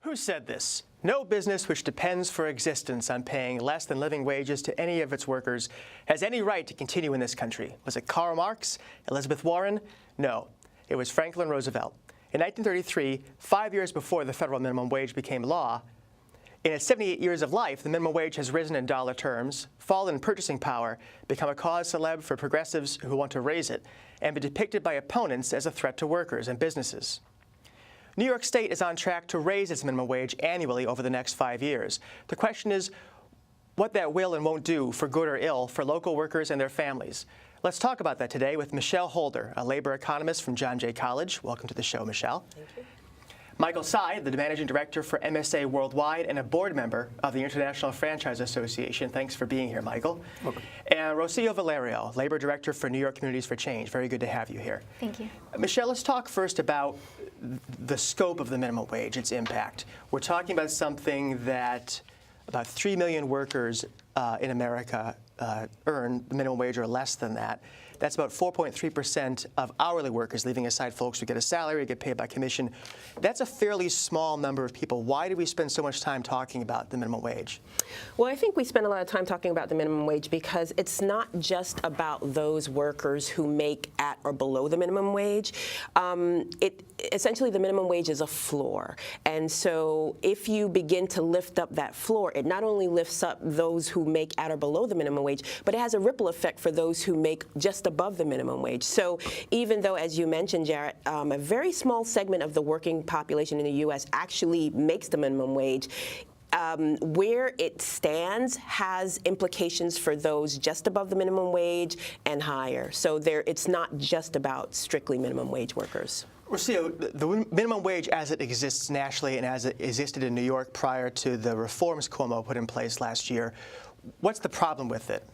Who said this? No business which depends for existence on paying less than living wages to any of its workers has any right to continue in this country. Was it Karl Marx? Elizabeth Warren? No, it was Franklin Roosevelt. In 1933, 5 years before the federal minimum wage became law, in its 78 years of life, the minimum wage has risen in dollar terms, fallen in purchasing power, become a cause célèbre for progressives who want to raise it, and been depicted by opponents as a threat to workers and businesses. New York State is on track to raise its minimum wage annually over the next 5 years. The question is what that will and won't do, for good or ill, for local workers and their families. Let's talk about that today with Michelle Holder, a labor economist from John Jay College. Welcome to the show, Michelle. Thank you. Michael Tsai, the managing director for MSA Worldwide and a board member of the International Franchise Association. Thanks for being here, Michael. Welcome. And Rocio Valerio, labor director for New York Communities for Change. Very good to have you here. Thank you. Michelle, let's talk first about the scope of the minimum wage, its impact. We're talking about something that about 3 million workers in America earn the minimum wage or less than that. That's about 4.3% of hourly workers, leaving aside folks who get a salary, get paid by commission. That's a fairly small number of people. Why do we spend so much time talking about the minimum wage? Well, I think we spend a lot of time talking about the minimum wage because it's not just about those workers who make at or below the minimum wage. Essentially, the minimum wage is a floor. And so if you begin to lift up that floor, it not only lifts up those who make at or below the minimum wage, but it has a ripple effect for those who make just above the minimum wage. So even though, as you mentioned, Jarrett, a very small segment of the working population in the U.S. actually makes the minimum wage, where it stands has implications for those just above the minimum wage and higher. So it's not just about strictly minimum wage workers. Rocio, the minimum wage as it exists nationally and as it existed in New York prior to the reforms Cuomo put in place last year, what's the problem with it?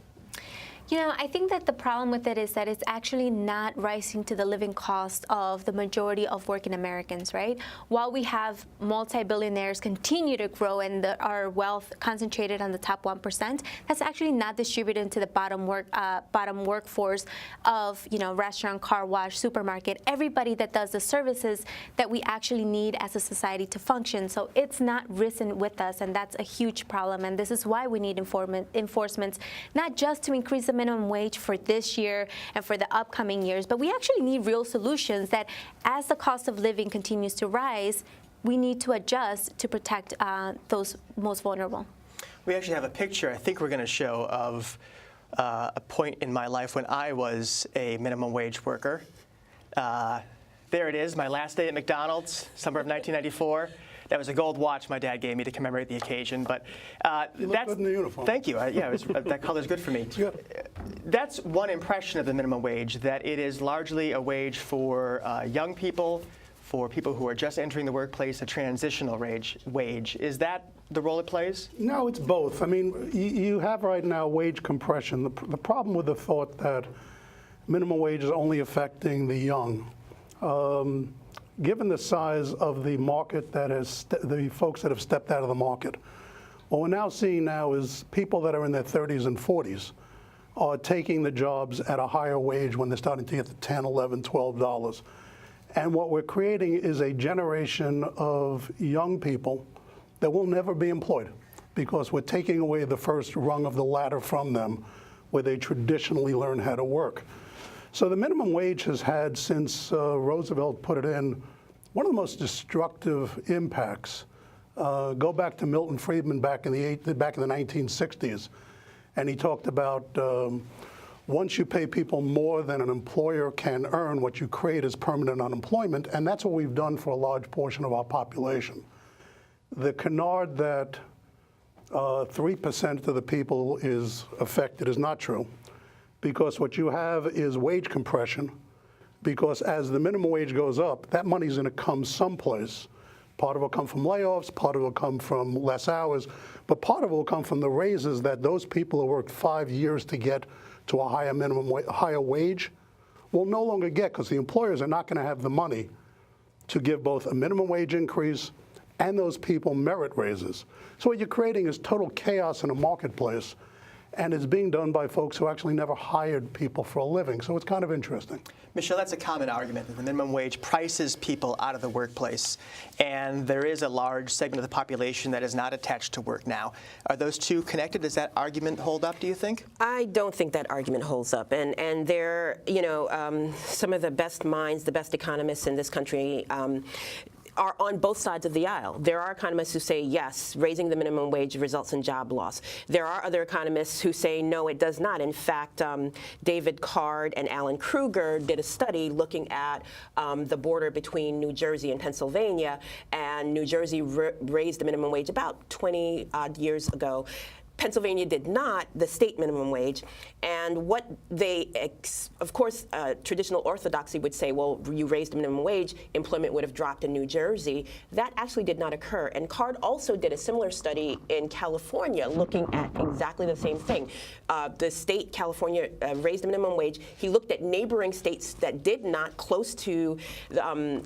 You know, I think that the problem with it is that it's actually not rising to the living cost of the majority of working Americans, right? While we have multi-billionaires continue to grow and our wealth concentrated on the top 1%, that's actually not distributed to the bottom workforce of, restaurant, car wash, supermarket, everybody that does the services that we actually need as a society to function. So it's not risen with us, and that's a huge problem. And this is why we need enforcements, not just to increase the minimum wage for this year and for the upcoming years, but we actually need real solutions that as the cost of living continues to rise, we need to adjust to protect those most vulnerable. We actually have a picture I think we're going to show of a point in my life when I was a minimum wage worker. There it is, my last day at McDonald's, summer of 1994. That was a gold watch my dad gave me to commemorate the occasion. But you look good in the uniform. Thank you. That color's good for me. That's one impression of the minimum wage, that it is largely a wage for young people, for people who are just entering the workplace, a transitional wage. Is that the role it plays? No, it's both. I mean, you have right now wage compression. The problem with the thought that minimum wage is only affecting the young, given the size of the market that has, the folks that have stepped out of the market, what we're now seeing now is people that are in their 30s and 40s are taking the jobs at a higher wage when they're starting to get to $10, $11, $12. And what we're creating is a generation of young people that will never be employed because we're taking away the first rung of the ladder from them where they traditionally learn how to work. So the minimum wage has had, since Roosevelt put it in, one of the most destructive impacts. Go back to Milton Friedman back in the 1960s, and he talked about once you pay people more than an employer can earn, what you create is permanent unemployment, and that's what we've done for a large portion of our population. The canard that 3% of the people is affected is not true, because what you have is wage compression, because as the minimum wage goes up, that money's going to come someplace. Part of it will come from layoffs, part of it will come from less hours, but part of it will come from the raises that those people who worked 5 years to get to a higher wage will no longer get, because the employers are not going to have the money to give both a minimum wage increase and those people merit raises. So what you're creating is total chaos in a marketplace. and it's being done by folks who actually never hired people for a living. So it's kind of interesting. Michelle, that's a common argument that the minimum wage prices people out of the workplace, and there is a large segment of the population that is not attached to work now. Are those two connected? Does that argument hold up, do you think? I don't think that argument holds up. And there, some of the best minds, the best economists in this country are on both sides of the aisle. There are economists who say, yes, raising the minimum wage results in job loss. There are other economists who say, no, it does not. In fact, David Card and Alan Kruger did a study looking at the border between New Jersey and Pennsylvania, and New Jersey raised the minimum wage about 20-odd years ago. Pennsylvania did not, the state minimum wage, and what they, of course, traditional orthodoxy would say, well, you raised the minimum wage, employment would have dropped in New Jersey. That actually did not occur. And Card also did a similar study in California looking at exactly the same thing. The state, California, raised the minimum wage. He looked at neighboring states that did not, close to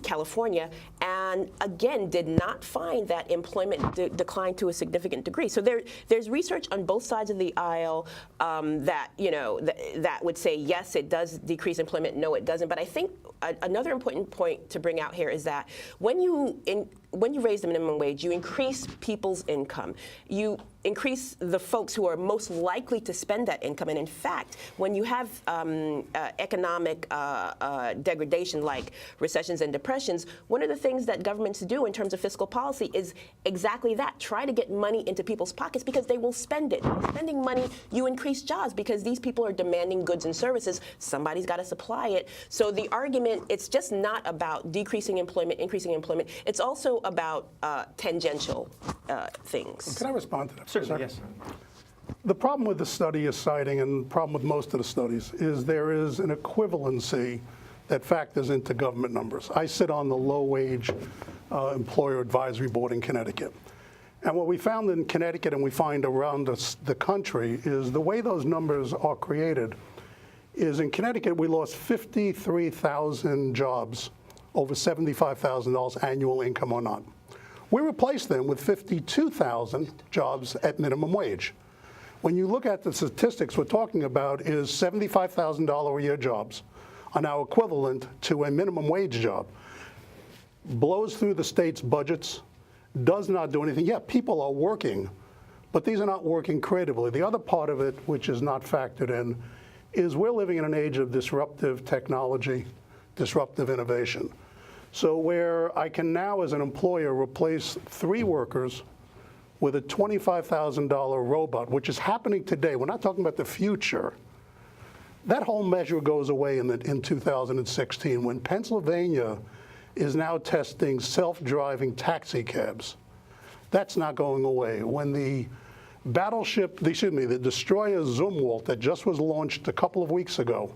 California, and again, did not find that employment declined to a significant degree. So there's research on both sides of the aisle that that would say yes, it does decrease employment, no, it doesn't. But I think another important point to bring out here is that when you raise the minimum wage, you increase people's income. You increase the folks who are most likely to spend that income. And in fact, when you have economic degradation like recessions and depressions, one of the things that governments do in terms of fiscal policy is exactly that. Try to get money into people's pockets because they will spend it. By spending money, you increase jobs because these people are demanding goods and services. Somebody's got to supply it. So the argument, it's just not about decreasing employment, increasing employment. It's also about tangential things. Can I respond to that? Certainly, yes. The problem with the study is citing, and the problem with most of the studies, is there is an equivalency that factors into government numbers. I sit on the low-wage employer advisory board in Connecticut. And what we found in Connecticut and we find around the country is the way those numbers are created is in Connecticut we lost 53,000 jobs over $75,000 annual income or not. We replaced them with 52,000 jobs at minimum wage. When you look at the statistics we're talking about is $75,000 a year jobs are now equivalent to a minimum wage job. Blows through the state's budgets, does not do anything. Yeah, people are working, but these are not working creatively. The other part of it, which is not factored in, is we're living in an age of disruptive technology, disruptive innovation. So where I can now, as an employer, replace 3 workers with a $25,000 robot, which is happening today. We're not talking about the future. That whole measure goes away in 2016 when Pennsylvania is now testing self-driving taxi cabs. That's not going away. When the the destroyer Zumwalt that just was launched a couple of weeks ago,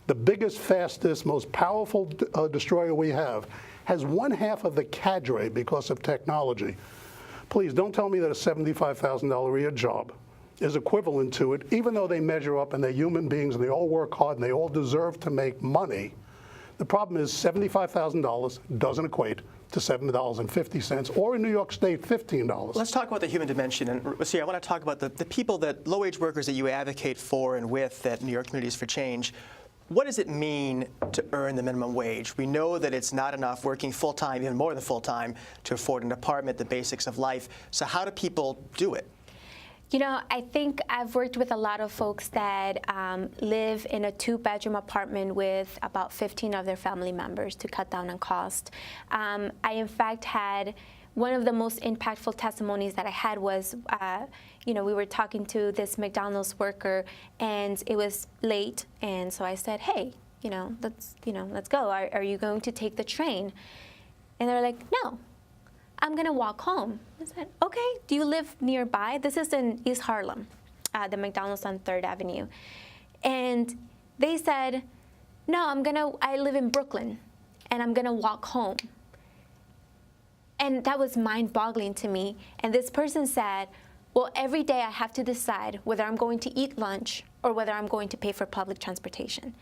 the biggest, fastest, most powerful destroyer we have, has 1/2 of the cadre because of technology. Please don't tell me that a $75,000 a year job is equivalent to it, even though they measure up and they're human beings and they all work hard and they all deserve to make money. The problem is $75,000 doesn't equate to $7.50, or in New York State, $15. Let's talk about the human dimension. And Rocio, I want to talk about the people, that low-wage workers that you advocate for and with at New York Communities for Change. What does it mean to earn the minimum wage? We know that it's not enough working full-time, even more than full-time, to afford an apartment, the basics of life. So how do people do it? You know, I think I've worked with a lot of folks that live in a 2-bedroom apartment with about 15 of their family members to cut down on cost. I, in fact, had one of the most impactful testimonies that I had was, we were talking to this McDonald's worker, and it was late, and so I said, hey, let's go. Are you going to take the train? And they're like, no. I'm going to walk home. I said, okay, do you live nearby? This is in East Harlem, the McDonald's on 3rd Avenue. And they said, no, I live in Brooklyn, and I'm going to walk home. And that was mind-boggling to me. And this person said, well, every day I have to decide whether I'm going to eat lunch or whether I'm going to pay for public transportation.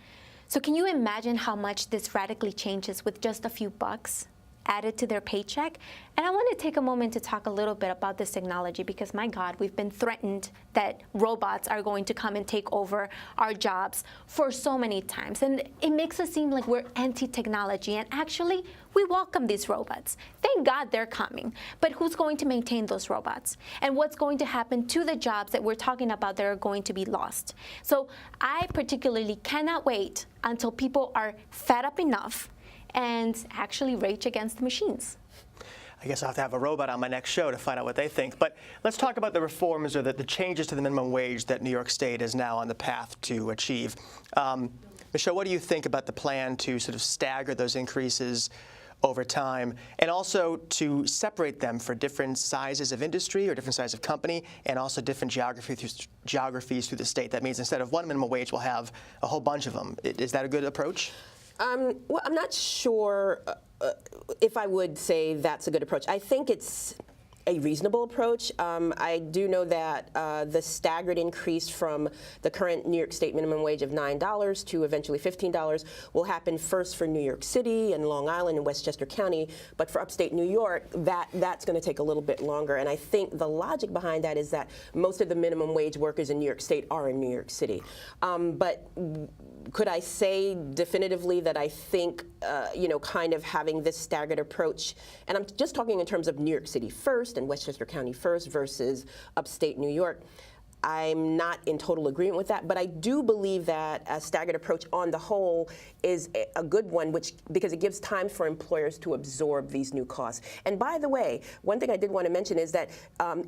So can you imagine how much this radically changes with just a few bucks? added to their paycheck. And I want to take a moment to talk a little bit about this technology because, my God, we've been threatened that robots are going to come and take over our jobs for so many times. And it makes us seem like we're anti-technology. And actually, we welcome these robots. Thank God they're coming. But who's going to maintain those robots? And what's going to happen to the jobs that we're talking about that are going to be lost? So I particularly cannot wait until people are fed up enough and actually rage against the machines. I guess I'll have to have a robot on my next show to find out what they think. But let's talk about the reforms or the changes to the minimum wage that New York State is now on the path to achieve. Michelle, what do you think about the plan to sort of stagger those increases over time, and also to separate them for different sizes of industry or different sizes of company, and also different geographies through the state? That means instead of one minimum wage, we'll have a whole bunch of them. Is that a good approach? Well, I'm not sure if I would say that's a good approach. I think it's a reasonable approach. I do know that the staggered increase from the current New York State minimum wage of $9 to eventually $15 will happen first for New York City and Long Island and Westchester County, but for upstate New York, that's going to take a little bit longer. And I think the logic behind that is that most of the minimum wage workers in New York State are in New York City. But could I say definitively that I think, kind of having this staggered approach, and I'm just talking in terms of New York City first and Westchester County first versus upstate New York, I'm not in total agreement with that, but I do believe that a staggered approach on the whole is a good one, because it gives time for employers to absorb these new costs. And by the way, one thing I did want to mention is that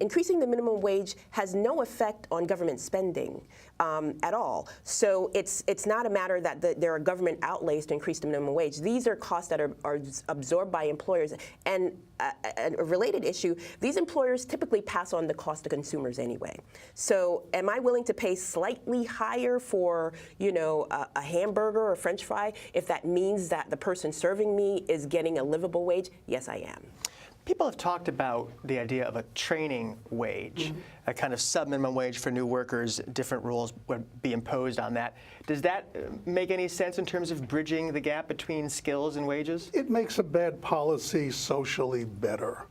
increasing the minimum wage has no effect on government spending at all. So it's not a matter that there are government outlays to increase the minimum wage. These are costs that are absorbed by employers. And a related issue, these employers typically pass on the cost to consumers anyway. So am I willing to pay slightly higher for, a hamburger or French fry if that means that the person serving me is getting a livable wage? Yes, I am. People have talked about the idea of a training wage, a kind of sub-minimum wage for new workers. Different rules would be imposed on that. Does that make any sense in terms of bridging the gap between skills and wages? It makes a bad policy socially better.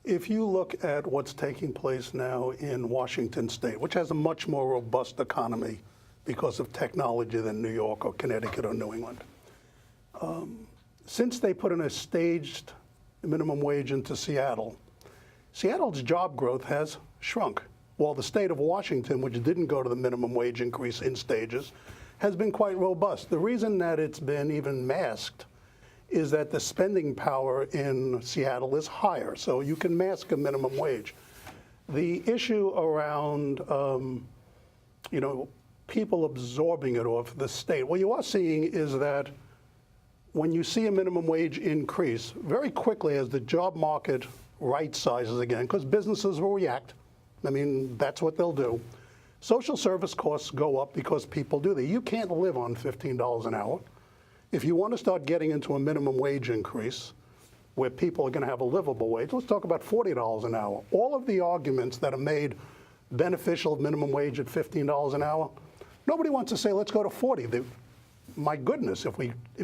If you look at what's taking place now in Washington State, which has a much more robust economy because of technology than New York or Connecticut or New England, since they put in a staged minimum wage into Seattle, Seattle's job growth has shrunk, while the state of Washington, which didn't go to the minimum wage increase in stages, has been quite robust. The reason that it's been even masked is that the spending power in Seattle is higher, so you can mask a minimum wage. The issue around people absorbing it off the state, what you are seeing is that when you see a minimum wage increase, very quickly as the job market right-sizes again, because businesses will react, I mean, that's what they'll do, social service costs go up because people do that. You can't live on $15 an hour. If you want to start getting into a minimum wage increase where people are going to have a livable wage, let's talk about $40 an hour. All of the arguments that are made beneficial of minimum wage at $15 an hour, nobody wants to say, let's go to 40. My goodness, if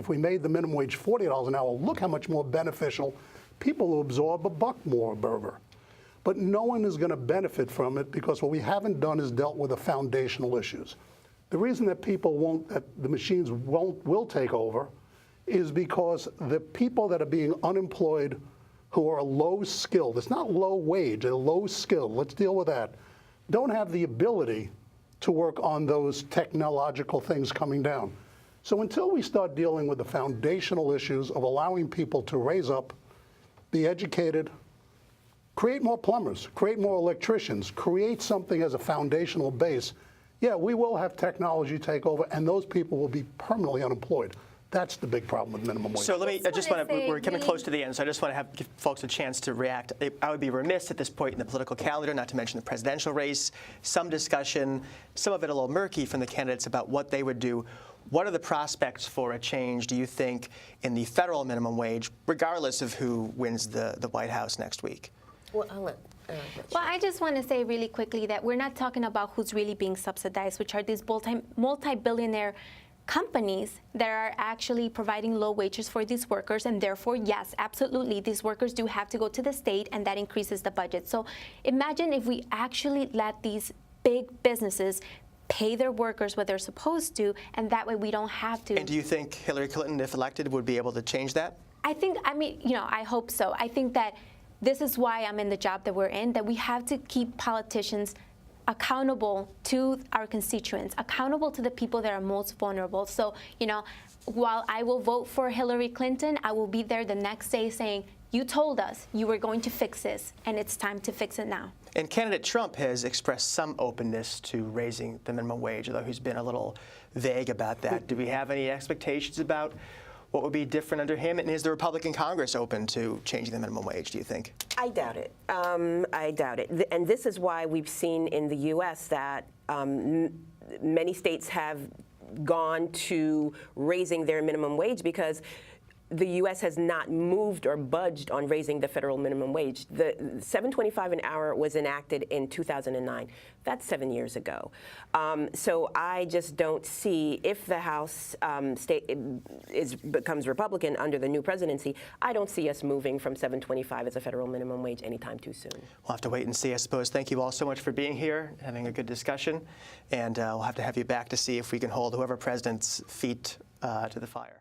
we made the minimum wage $40 an hour, look how much more beneficial. People will absorb a buck more a burger. But no one is going to benefit from it because what we haven't done is dealt with the foundational issues. The reason that the machines will take over is because the people that are being unemployed who are low skilled, it's not low wage, they're low skilled, let's deal with that, don't have the ability to work on those technological things coming down. So until we start dealing with the foundational issues of allowing people to raise up, be educated, create more plumbers, create more electricians, create something as a foundational base, yeah, we will have technology take over, and those people will be permanently unemployed. That's the big problem with minimum wage. So we're coming close to the end, so I just want to give folks a chance to react. I would be remiss at this point in the political calendar not to mention the presidential race, some discussion, some of it a little murky from the candidates about what they would do. What are the prospects for a change, do you think, in the federal minimum wage, regardless of who wins the White House next week? Well, I'll let Well, I just want to say really quickly that we're not talking about who's really being subsidized, which are these multi-billionaire companies that are actually providing low wages for these workers, and therefore, yes, absolutely, these workers do have to go to the state, and that increases the budget. So imagine if we actually let these big businesses pay their workers what they're supposed to, and that way we don't have to. And do you think Hillary Clinton, if elected, would be able to change that? I hope so. I think that this is why I'm in the job that we're in, that we have to keep politicians accountable to our constituents, accountable to the people that are most vulnerable. So, while I will vote for Hillary Clinton, I will be there the next day saying, you told us you were going to fix this, and it's time to fix it now. And candidate Trump has expressed some openness to raising the minimum wage, although he's been a little vague about that. Do we have any expectations about what would be different under him? And is the Republican Congress open to changing the minimum wage, do you think? I doubt it. I doubt it. And this is why we've seen in the U.S. that many states have gone to raising their minimum wage because the U.S. has not moved or budged on raising the federal minimum wage. The $7.25 an hour was enacted in 2009. That's 7 years ago. So I just don't see, if the House becomes Republican under the new presidency, I don't see us moving from $7.25 as a federal minimum wage anytime too soon. We'll have to wait and see, I suppose. Thank you all so much for being here, having a good discussion. And we'll have to have you back to see if we can hold whoever president's feet to the fire.